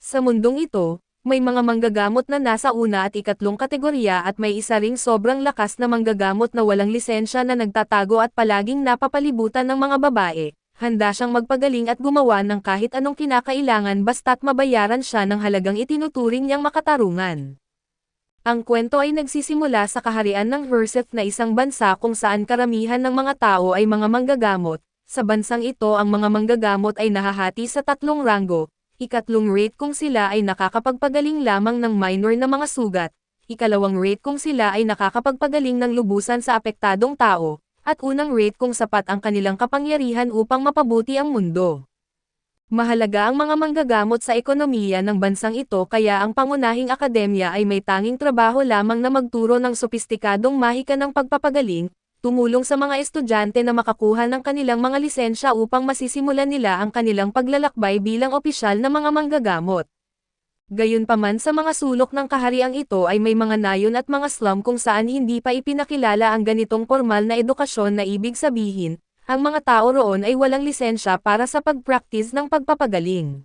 Sa mundong ito, may mga manggagamot na nasa una at ikatlong kategorya at may isa ring sobrang lakas na manggagamot na walang lisensya na nagtatago at palaging napapalibutan ng mga babae. Handa siyang magpagaling at gumawa ng kahit anong kinakailangan basta't mabayaran siya ng halagang itinuturing niyang makatarungan. Ang kwento ay nagsisimula sa kaharian ng Herseth na isang bansa kung saan karamihan ng mga tao ay mga manggagamot. Sa bansang ito ang mga manggagamot ay nahahati sa tatlong ranggo. Ikatlong rate kung sila ay nakakapagpagaling lamang ng minor na mga sugat, ikalawang rate kung sila ay nakakapagpagaling ng lubusan sa apektadong tao, at unang rate kung sapat ang kanilang kapangyarihan upang mapabuti ang mundo. Mahalaga ang mga manggagamot sa ekonomiya ng bansang ito kaya ang pangunahing akademya ay may tanging trabaho lamang na magturo ng sopistikadong mahika ng pagpapagaling, tumulong sa mga estudyante na makakuha ng kanilang mga lisensya upang masisimulan nila ang kanilang paglalakbay bilang opisyal na mga manggagamot. Gayunpaman sa mga sulok ng kahariang ito ay may mga nayon at mga slum kung saan hindi pa ipinakilala ang ganitong formal na edukasyon na ibig sabihin, ang mga tao roon ay walang lisensya para sa pag-practice ng pagpapagaling.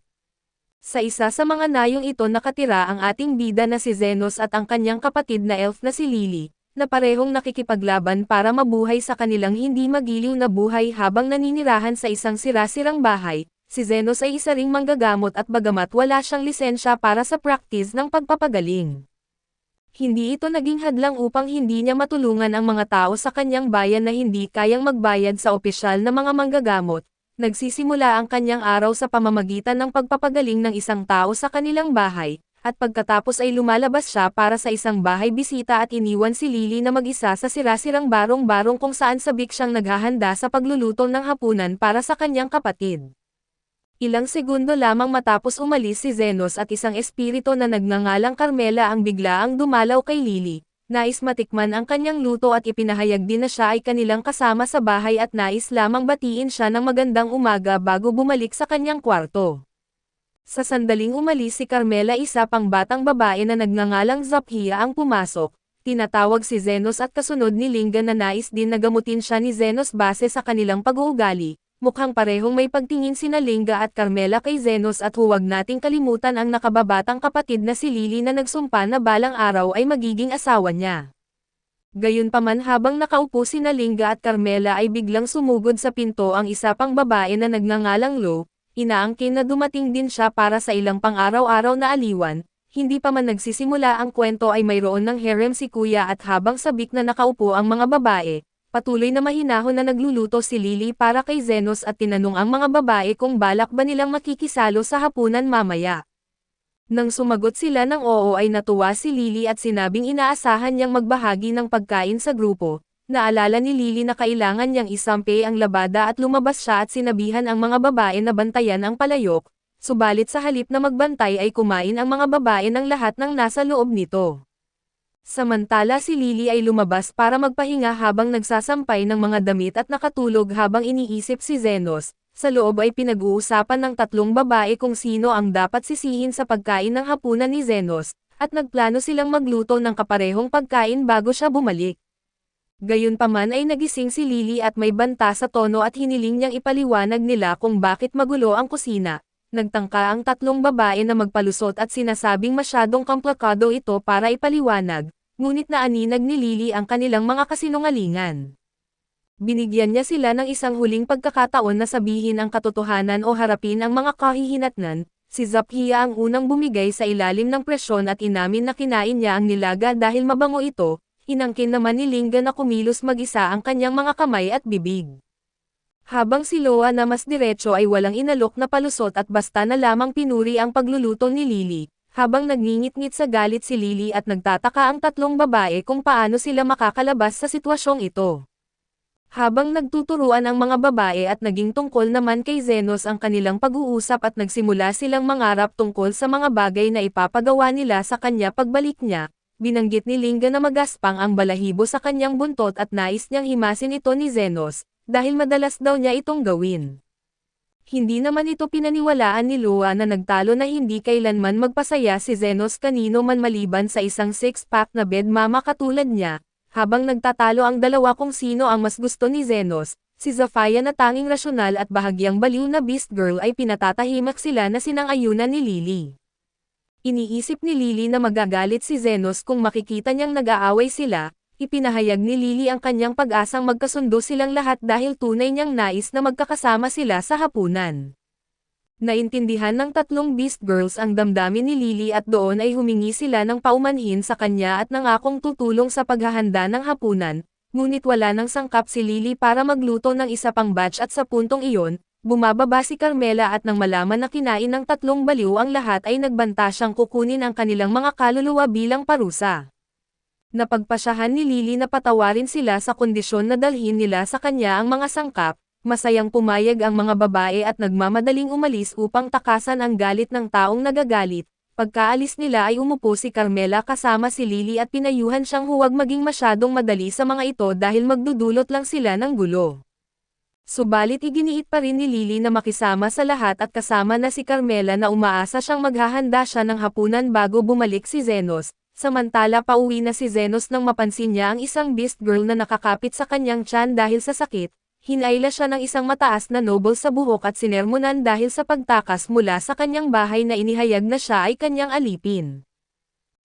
Sa isa sa mga nayong ito nakatira ang ating bida na si Zenos at ang kanyang kapatid na elf na si Lily, na parehong nakikipaglaban para mabuhay sa kanilang hindi magiliw na buhay habang naninirahan sa isang sira-sirang bahay. Si Zenos ay isa ring manggagamot at bagamat wala siyang lisensya para sa practice ng pagpapagaling. Hindi ito naging hadlang upang hindi niya matulungan ang mga tao sa kanyang bayan na hindi kayang magbayad sa opisyal na mga manggagamot. Nagsisimula ang kanyang araw sa pamamagitan ng pagpapagaling ng isang tao sa kanilang bahay, at pagkatapos ay lumalabas siya para sa isang bahay bisita at iniwan si Lily na mag-isa sa sira-sirang barong-barong kung saan sabik siyang naghahanda sa pagluluto ng hapunan para sa kanyang kapatid. Ilang segundo lamang matapos umalis si Zenos at isang espiritu na nagngangalang Carmela ang biglaang dumalaw kay Lily. Nais matikman ang kanyang luto at ipinahayag din na siya ay kanilang kasama sa bahay at nais lamang batiin siya ng magandang umaga bago bumalik sa kanyang kwarto. Sa sandaling umalis si Carmela isa pang batang babae na nagngangalang Zaphia ang pumasok, tinatawag si Zenos at kasunod ni Lingga na nais din na gamutin siya ni Zenos base sa kanilang pag-uugali. Mukhang parehong may pagtingin sina Lingga at Carmela kay Zenos at huwag nating kalimutan ang nakababatang kapatid na si Lily na nagsumpa na balang araw ay magiging asawa niya. Gayunpaman habang nakaupo sina Lingga at Carmela ay biglang sumugod sa pinto ang isa pang babae na nagngangalang Lo. Inaangkin na dumating din siya para sa ilang pang-araw-araw na aliwan, hindi pa man nagsisimula ang kwento ay mayroon ng harem si kuya at habang sabik na nakaupo ang mga babae, patuloy na mahinahon na nagluluto si Lily para kay Zenos at tinanong ang mga babae kung balak ba nilang makikisalo sa hapunan mamaya. Nang sumagot sila ng oo ay natuwa si Lily at sinabing inaasahan niyang magbahagi ng pagkain sa grupo. Naalala ni Lily na kailangan niyang isampe ang labada at lumabas siya at sinabihan ang mga babae na bantayan ang palayok, subalit sa halip na magbantay ay kumain ang mga babae ng lahat ng nasa loob nito. Samantala si Lily ay lumabas para magpahinga habang nagsasampay ng mga damit at nakatulog habang iniisip si Zenos. Sa loob ay pinag-uusapan ng tatlong babae kung sino ang dapat sisihin sa pagkain ng hapunan ni Zenos, at nagplano silang magluto ng kaparehong pagkain bago siya bumalik. Gayunpaman ay nagising si Lily at may banta sa tono at hiniling niyang ipaliwanag nila kung bakit magulo ang kusina. Nagtangka ang tatlong babae na magpalusot at sinasabing masyadong komplikado ito para ipaliwanag, ngunit naaninag ni Lily ang kanilang mga kasinungalingan. Binigyan niya sila ng isang huling pagkakataon na sabihin ang katotohanan o harapin ang mga kahihinatnan. Si Zaphia ang unang bumigay sa ilalim ng presyon at inamin na kinain niya ang nilaga dahil mabango ito. Inangkin naman ni Lingga na kumilos mag-isa ang kanyang mga kamay at bibig. Habang si Loa na mas diretso ay walang inalok na palusot at basta na lamang pinuri ang pagluluto ni Lily, habang nagngingit-ngit sa galit si Lily at nagtataka ang tatlong babae kung paano sila makakalabas sa sitwasyong ito. Habang nagtuturuan ang mga babae at naging tungkol naman kay Zenos ang kanilang pag-uusap at nagsimula silang mangarap tungkol sa mga bagay na ipapagawa nila sa kanya pagbalik niya. Binanggit ni Lingga na magaspang ang balahibo sa kanyang buntot at nais niyang himasin ito ni Zenos, dahil madalas daw niya itong gawin. Hindi naman ito pinaniwalaan ni Loa na nagtalo na hindi kailanman magpasaya si Zenos kanino man maliban sa isang six-pack na bed mama katulad niya. Habang nagtatalo ang dalawa kung sino ang mas gusto ni Zenos, si Zaphia na tanging rasyonal at bahagyang baliw na beast girl ay pinatatahimik sila na sinang-ayunan ni Lily. Iniisip ni Lily na magagalit si Zenos kung makikita niyang nag-aaway sila. Ipinahayag ni Lily ang kanyang pag-asang magkasundo silang lahat dahil tunay niyang nais na magkakasama sila sa hapunan. Naintindihan ng tatlong Beast Girls ang damdamin ni Lily at doon ay humingi sila ng paumanhin sa kanya at nangakong tutulong sa paghahanda ng hapunan, ngunit wala nang sangkap si Lily para magluto ng isa pang batch at sa puntong iyon, bumababa si Carmela at nang malaman na kinain ng tatlong baliw ang lahat ay nagbanta siyang kukunin ang kanilang mga kaluluwa bilang parusa. Napagpasyahan ni Lily na patawarin sila sa kondisyon na dalhin nila sa kanya ang mga sangkap, masayang pumayag ang mga babae at nagmamadaling umalis upang takasan ang galit ng taong nagagalit. Pagkaalis nila ay umupo si Carmela kasama si Lily at pinayuhan siyang huwag maging masyadong madali sa mga ito dahil magdudulot lang sila ng gulo. Subalit iginiit pa rin ni Lily na makisama sa lahat at kasama na si Carmela na umaasa siyang maghahanda siya ng hapunan bago bumalik si Zenos. Samantala pauwi na si Zenos nang mapansin niya ang isang Beast Girl na nakakapit sa kanyang tiyan dahil sa sakit, hinayla siya ng isang mataas na noble sa buhok at sinermonan dahil sa pagtakas mula sa kanyang bahay na inihayag na siya ay kanyang alipin.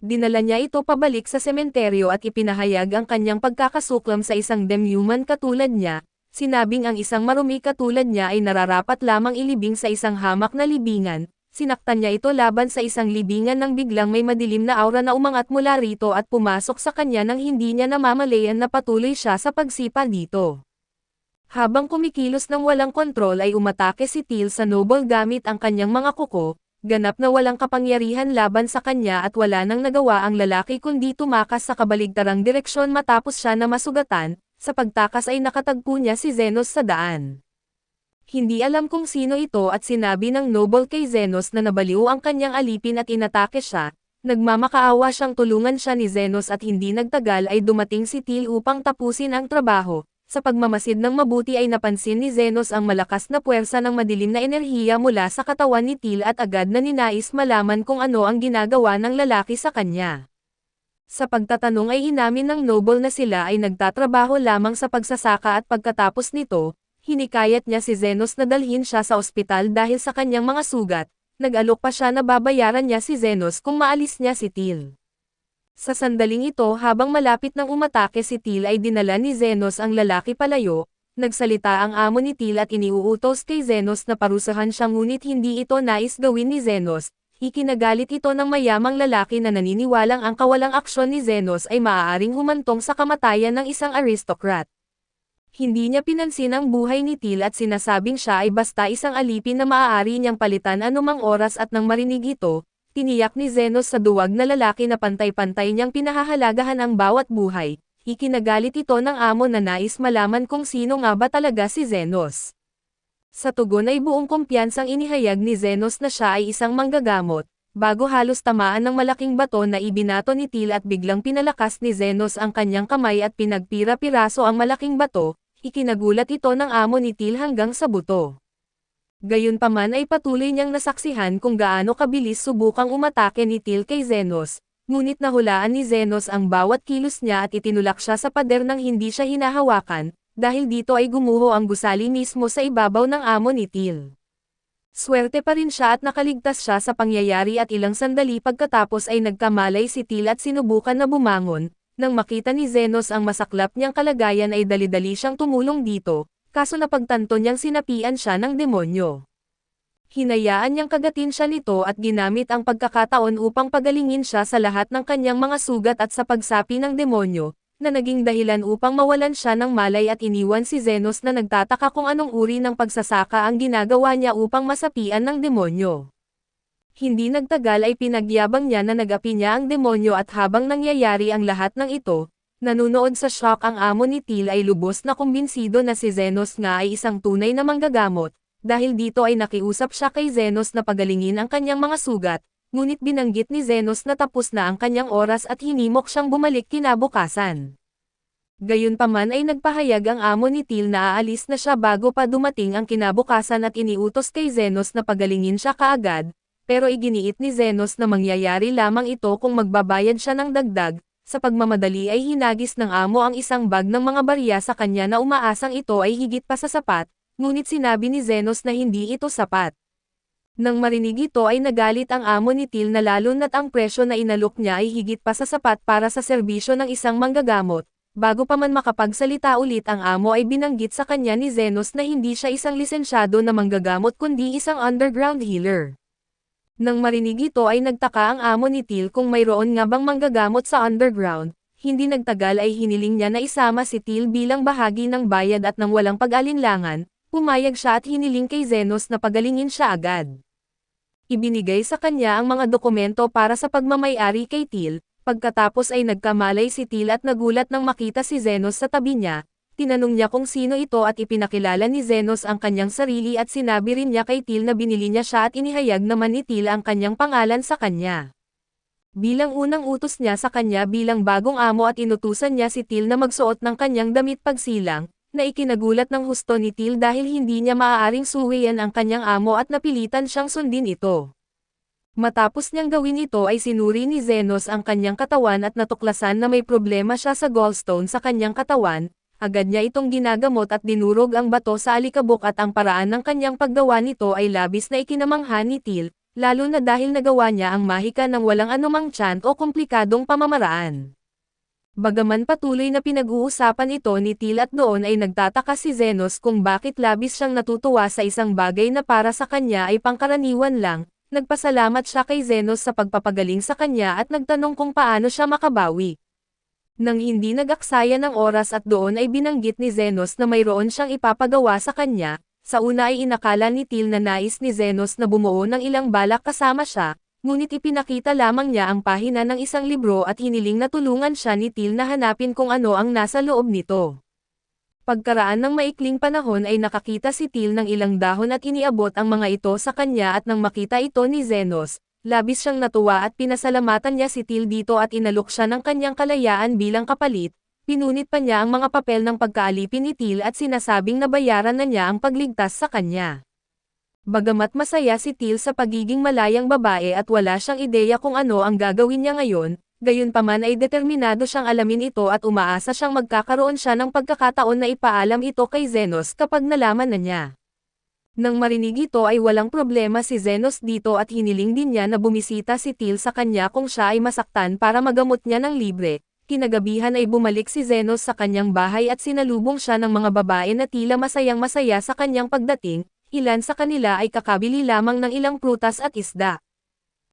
Dinala niya ito pabalik sa sementeryo at ipinahayag ang kanyang pagkakasuklam sa isang demhuman katulad niya, sinabing ang isang marumi katulad niya ay nararapat lamang ilibing sa isang hamak na libingan. Sinaktan niya ito laban sa isang libingan nang biglang may madilim na aura na umangat mula rito at pumasok sa kanya nang hindi niya namamalayan na patuloy siya sa pagsipa dito. Habang kumikilos ng walang kontrol ay umatake si Teal sa Noble gamit ang kanyang mga kuko, ganap na walang kapangyarihan laban sa kanya at wala nang nagawa ang lalaki kundi tumakas sa kabaligtarang direksyon matapos siya na masugatan, sa pagtakas ay nakatagpo niya si Zenos sa daan. Hindi alam kung sino ito at sinabi ng Noble kay Zenos na nabaliw ang kanyang alipin at inatake siya, nagmamakaawa siyang tulungan siya ni Zenos at hindi nagtagal ay dumating si Teal upang tapusin ang trabaho. Sa pagmamasid ng mabuti ay napansin ni Zenos ang malakas na puwersa ng madilim na enerhiya mula sa katawan ni Teal at agad na ninais malaman kung ano ang ginagawa ng lalaki sa kanya. Sa pagtatanong ay inamin ng Noble na sila ay nagtatrabaho lamang sa pagsasaka at pagkatapos nito, hinikayat niya si Zenos na dalhin siya sa ospital dahil sa kanyang mga sugat, nag-alok pa siya na babayaran niya si Zenos kung maalis niya si Teal. Sa sandaling ito habang malapit nang umatake si Teal ay dinala ni Zenos ang lalaki palayo, nagsalita ang amo ni Teal at iniuutos kay Zenos na parusahan siya ngunit hindi ito nais gawin ni Zenos, ikinagalit ito ng mayamang lalaki na naniniwalang ang kawalang aksyon ni Zenos ay maaaring humantong sa kamatayan ng isang aristocrat. Hindi niya pinansin ang buhay ni Teal at sinasabing siya ay basta isang alipin na maaari niyang palitan anumang oras at nang marinig ito, tiniyak ni Zenos sa duwag na lalaki na pantay-pantay niyang pinahahalagahan ang bawat buhay. Ikinagalit ito ng amo na nais malaman kung sino nga ba talaga si Zenos. Sa tugon ay buong kumpiyansang inihayag ni Zenos na siya ay isang manggagamot, bago halos tamaan ng malaking bato na ibinato ni Teal at biglang pinalakas ni Zenos ang kanyang kamay at pinagpira-piraso ang malaking bato. Ikinagulat ito ng amo ni Teal hanggang sa buto. Gayunpaman ay patuloy niyang nasaksihan kung gaano kabilis subukang umatake ni Teal kay Zenos, ngunit nahulaan ni Zenos ang bawat kilos niya at itinulak siya sa pader nang hindi siya hinahawakan, dahil dito ay gumuho ang gusali mismo sa ibabaw ng amo ni Teal. Swerte pa rin siya at nakaligtas siya sa pangyayari at ilang sandali pagkatapos ay nagkamalay si Teal at sinubukan na bumangon. Nang makita ni Zenos ang masaklap niyang kalagayan ay dali-dali siyang tumulong dito, kaso napagtanto niyang sinapian siya ng demonyo. Hinayaan niyang kagatin siya nito at ginamit ang pagkakataon upang pagalingin siya sa lahat ng kanyang mga sugat at sa pagsapi ng demonyo, na naging dahilan upang mawalan siya ng malay at iniwan si Zenos na nagtataka kung anong uri ng pagsasaka ang ginagawa niya upang masapian ng demonyo. Hindi nagtagal ay pinagyabang niya na nag-api niya ang demonyo at habang nangyayari ang lahat ng ito, nanunood sa shock ang amo ni Teal ay lubos na kumbinsido na si Zenos nga ay isang tunay na manggagamot, dahil dito ay nakiusap siya kay Zenos na pagalingin ang kanyang mga sugat, ngunit binanggit ni Zenos na tapos na ang kanyang oras at hinimok siyang bumalik kinabukasan. Gayunpaman ay nagpahayag ang amo ni Teal na aalis na siya bago pa dumating ang kinabukasan at iniutos kay Zenos na pagalingin siya kaagad, pero iginiit ni Zenos na mangyayari lamang ito kung magbabayad siya ng dagdag. Sa pagmamadali ay hinagis ng amo ang isang bag ng mga barya sa kanya na umaasang ito ay higit pa sa sapat, ngunit sinabi ni Zenos na hindi ito sapat. Nang marinig ito ay nagalit ang amo ni Till na lalo na't ang presyo na inalok niya ay higit pa sa sapat para sa serbisyo ng isang manggagamot. Bago pa man makapagsalita ulit ang amo ay binanggit sa kanya ni Zenos na hindi siya isang lisensyado na manggagamot kundi isang underground healer. Nang marinig ito ay nagtaka ang amo ni Till kung mayroon nga bang manggagamot sa underground. Hindi nagtagal ay hiniling niya na isama si Till bilang bahagi ng bayad at nang walang pag-alinlangan, pumayag siya at hiniling kay Zenos na pagalingin siya agad. Ibinigay sa kanya ang mga dokumento para sa pagmamay-ari kay Till. Pagkatapos ay nagkamalay si Till at nagulat nang makita si Zenos sa tabi niya. Tinanong niya kung sino ito at ipinakilala ni Zenos ang kanyang sarili at sinabi rin niya kay Till na binili niya siya at inihayag naman ni Till ang kanyang pangalan sa kanya. Bilang unang utos niya sa kanya bilang bagong amo at inutusan niya si Till na magsuot ng kanyang damit pagsilang, na ikinagulat ng husto ni Till dahil hindi niya maaaring suwian ang kanyang amo at napilitan siyang sundin ito. Matapos niyang gawin ito ay sinuri ni Zenos ang kanyang katawan at natuklasan na may problema siya sa gallstone sa kanyang katawan, agad niya itong ginagamot at dinurog ang bato sa alikabok at ang paraan ng kanyang paggawa nito ay labis na ikinamangha ni Till, lalo na dahil nagawa niya ang mahika ng walang anumang tiyan o komplikadong pamamaraan. Bagaman patuloy na pinag-uusapan ito ni Till at doon ay nagtataka si Zenos kung bakit labis siyang natutuwa sa isang bagay na para sa kanya ay pangkaraniwan lang. Nagpasalamat siya kay Zenos sa pagpapagaling sa kanya at nagtanong kung paano siya makabawi. Nang hindi nag-aksaya ng oras at doon ay binanggit ni Zenos na mayroon siyang ipapagawa sa kanya, sa una ay inakala ni Till na nais ni Zenos na bumuo ng ilang balak kasama siya, ngunit ipinakita lamang niya ang pahina ng isang libro at hiniling na tulungan siya ni Till na hanapin kung ano ang nasa loob nito. Pagkaraan ng maikling panahon ay nakakita si Till ng ilang dahon at iniabot ang mga ito sa kanya at nang makita ito ni Zenos, labis siyang natuwa at pinasalamatan niya si Till dito at inalok siya ng kanyang kalayaan bilang kapalit, pinunit pa niya ang mga papel ng pagkaalipin ni Till at sinasabing nabayaran na niya ang pagligtas sa kanya. Bagamat masaya si Till sa pagiging malayang babae at wala siyang ideya kung ano ang gagawin niya ngayon, gayunpaman ay determinado siyang alamin ito at umaasa siyang magkakaroon siya ng pagkakataon na ipaalam ito kay Zenos kapag nalaman na niya. Nang marinig ito ay walang problema si Zenos dito at hiniling din niya na bumisita si Till sa kanya kung siya ay masaktan para magamot niya ng libre. Kinagabihan ay bumalik si Zenos sa kanyang bahay at sinalubong siya ng mga babae na tila masayang masaya sa kanyang pagdating, ilan sa kanila ay kakabili lamang ng ilang prutas at isda.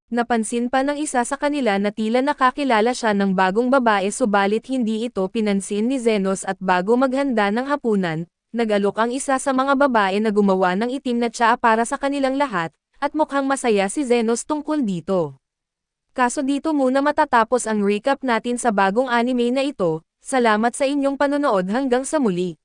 Napansin pa ng isa sa kanila na tila nakakilala siya ng bagong babae subalit hindi ito pinansin ni Zenos at bago maghanda ng hapunan, nag-alok ang isa sa mga babae na gumawa ng itim na tsaa para sa kanilang lahat, at mukhang masaya si Zenos tungkol dito. Kaso dito muna matatapos ang recap natin sa bagong anime na ito, salamat sa inyong panonood hanggang sa muli.